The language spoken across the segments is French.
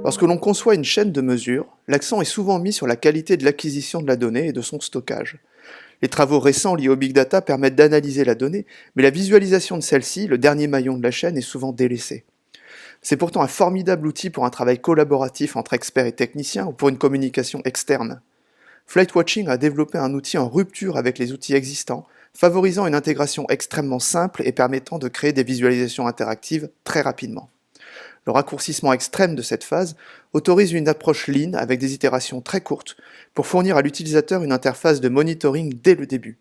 Lorsque l'on conçoit une chaîne de mesure, l'accent est souvent mis sur la qualité de l'acquisition de la donnée et de son stockage. Les travaux récents liés au big data permettent d'analyser la donnée, mais la visualisation de celle-ci, le dernier maillon de la chaîne, est souvent délaissée. C'est pourtant un formidable outil pour un travail collaboratif entre experts et techniciens ou pour une communication externe. Flightwatching a développé un outil en rupture avec les outils existants, favorisant une intégration extrêmement simple et permettant de créer des visualisations interactives très rapidement. Le raccourcissement extrême de cette phase autorise une approche lean avec des itérations très courtes pour fournir à l'utilisateur une interface de monitoring dès le début.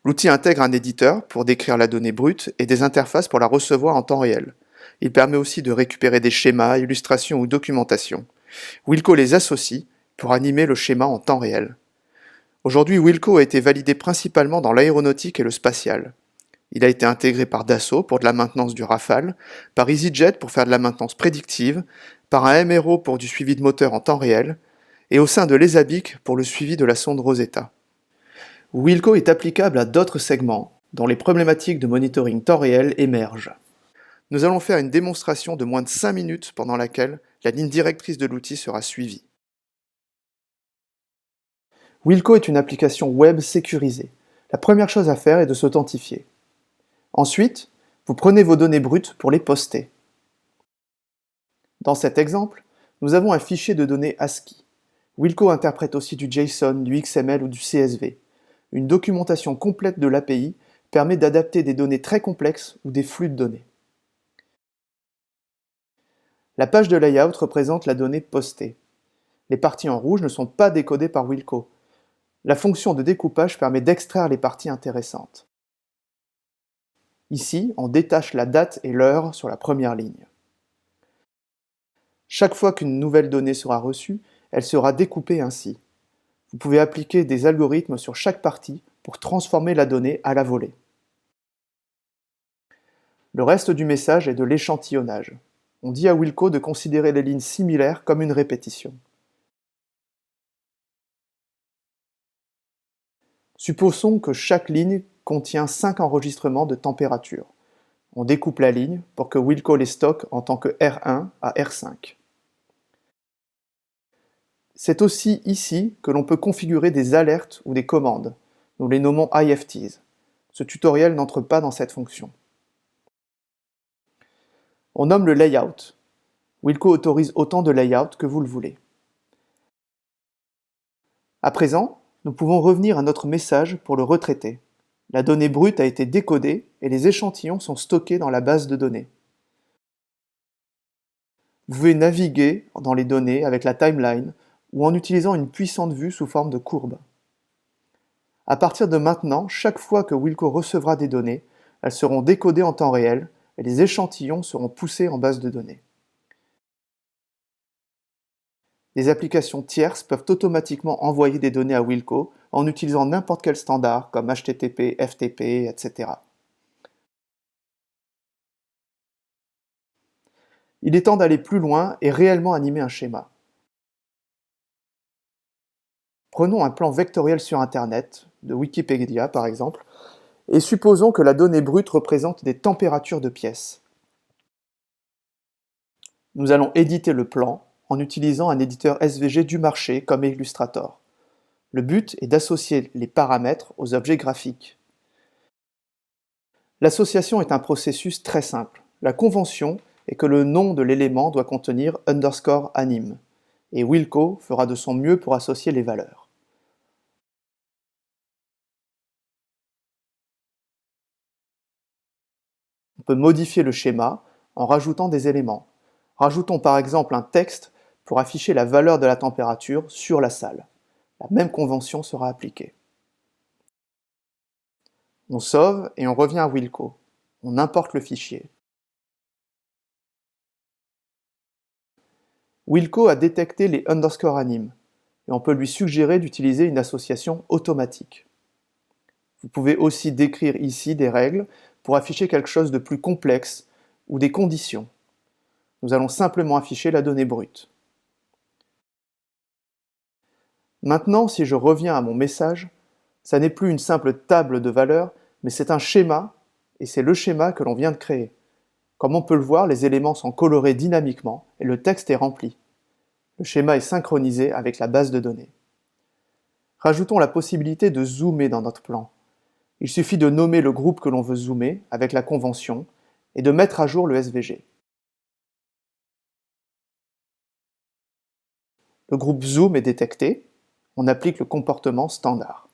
L'outil intègre un éditeur pour décrire la donnée brute et des interfaces pour la recevoir en temps réel. Il permet aussi de récupérer des schémas, illustrations ou documentation. Wilco les associe pour animer le schéma en temps réel. Aujourd'hui, Wilco a été validé principalement dans l'aéronautique et le spatial. Il a été intégré par Dassault pour de la maintenance du Rafale, par EasyJet pour faire de la maintenance prédictive, par un MRO pour du suivi de moteur en temps réel, et au sein de l'ESABIC pour le suivi de la sonde Rosetta. Wilco est applicable à d'autres segments, dont les problématiques de monitoring temps réel émergent. Nous allons faire une démonstration de moins de 5 minutes pendant laquelle la ligne directrice de l'outil sera suivie. Wilco est une application web sécurisée. La première chose à faire est de s'authentifier. Ensuite, vous prenez vos données brutes pour les poster. Dans cet exemple, nous avons un fichier de données ASCII. Wilco interprète aussi du JSON, du XML ou du CSV. Une documentation complète de l'API permet d'adapter des données très complexes ou des flux de données. La page de layout représente la donnée postée. Les parties en rouge ne sont pas décodées par Wilco. La fonction de découpage permet d'extraire les parties intéressantes. Ici, on détache la date et l'heure sur la première ligne. Chaque fois qu'une nouvelle donnée sera reçue, elle sera découpée ainsi. Vous pouvez appliquer des algorithmes sur chaque partie pour transformer la donnée à la volée. Le reste du message est de l'échantillonnage. On dit à Wilco de considérer les lignes similaires comme une répétition. Supposons que chaque ligne contient 5 enregistrements de température. On découpe la ligne pour que Wilco les stocke en tant que R1 à R5. C'est aussi ici que l'on peut configurer des alertes ou des commandes. Nous les nommons IFTs. Ce tutoriel n'entre pas dans cette fonction. On nomme le layout. Wilco autorise autant de layouts que vous le voulez. À présent, nous pouvons revenir à notre message pour le retraiter. La donnée brute a été décodée et les échantillons sont stockés dans la base de données. Vous pouvez naviguer dans les données avec la timeline ou en utilisant une puissante vue sous forme de courbe. À partir de maintenant, chaque fois que Wilco recevra des données, elles seront décodées en temps réel et les échantillons seront poussés en base de données. Les applications tierces peuvent automatiquement envoyer des données à Wilco en utilisant n'importe quel standard comme HTTP, FTP, etc. Il est temps d'aller plus loin et réellement animer un schéma. Prenons un plan vectoriel sur Internet, de Wikipédia par exemple, et supposons que la donnée brute représente des températures de pièces. Nous allons éditer le plan en utilisant un éditeur SVG du marché comme Illustrator. Le but est d'associer les paramètres aux objets graphiques. L'association est un processus très simple. La convention est que le nom de l'élément doit contenir _anim, et Wilco fera de son mieux pour associer les valeurs. On peut modifier le schéma en rajoutant des éléments. Rajoutons par exemple un texte pour afficher la valeur de la température sur la salle. La même convention sera appliquée. On sauve et on revient à Wilco. On importe le fichier. Wilco a détecté les _anim et on peut lui suggérer d'utiliser une association automatique. Vous pouvez aussi décrire ici des règles pour afficher quelque chose de plus complexe ou des conditions. Nous allons simplement afficher la donnée brute. Maintenant, si je reviens à mon message, ça n'est plus une simple table de valeurs, mais c'est un schéma, et c'est le schéma que l'on vient de créer. Comme on peut le voir, les éléments sont colorés dynamiquement et le texte est rempli. Le schéma est synchronisé avec la base de données. Rajoutons la possibilité de zoomer dans notre plan. Il suffit de nommer le groupe que l'on veut zoomer avec la convention et de mettre à jour le SVG. Le groupe zoom est détecté, on applique le comportement standard.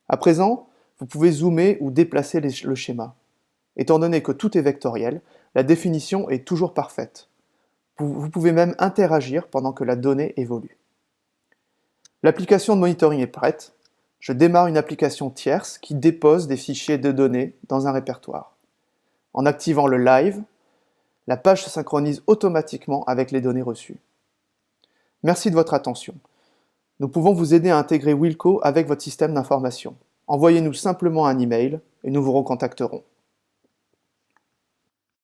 À présent, vous pouvez zoomer ou déplacer le schéma. Étant donné que tout est vectoriel, la définition est toujours parfaite. Vous pouvez même interagir pendant que la donnée évolue. L'application de monitoring est prête. Je démarre une application tierce qui dépose des fichiers de données dans un répertoire. En activant le live, la page se synchronise automatiquement avec les données reçues. Merci de votre attention. Nous pouvons vous aider à intégrer Wilco avec votre système d'information. Envoyez-nous simplement un email et nous vous recontacterons.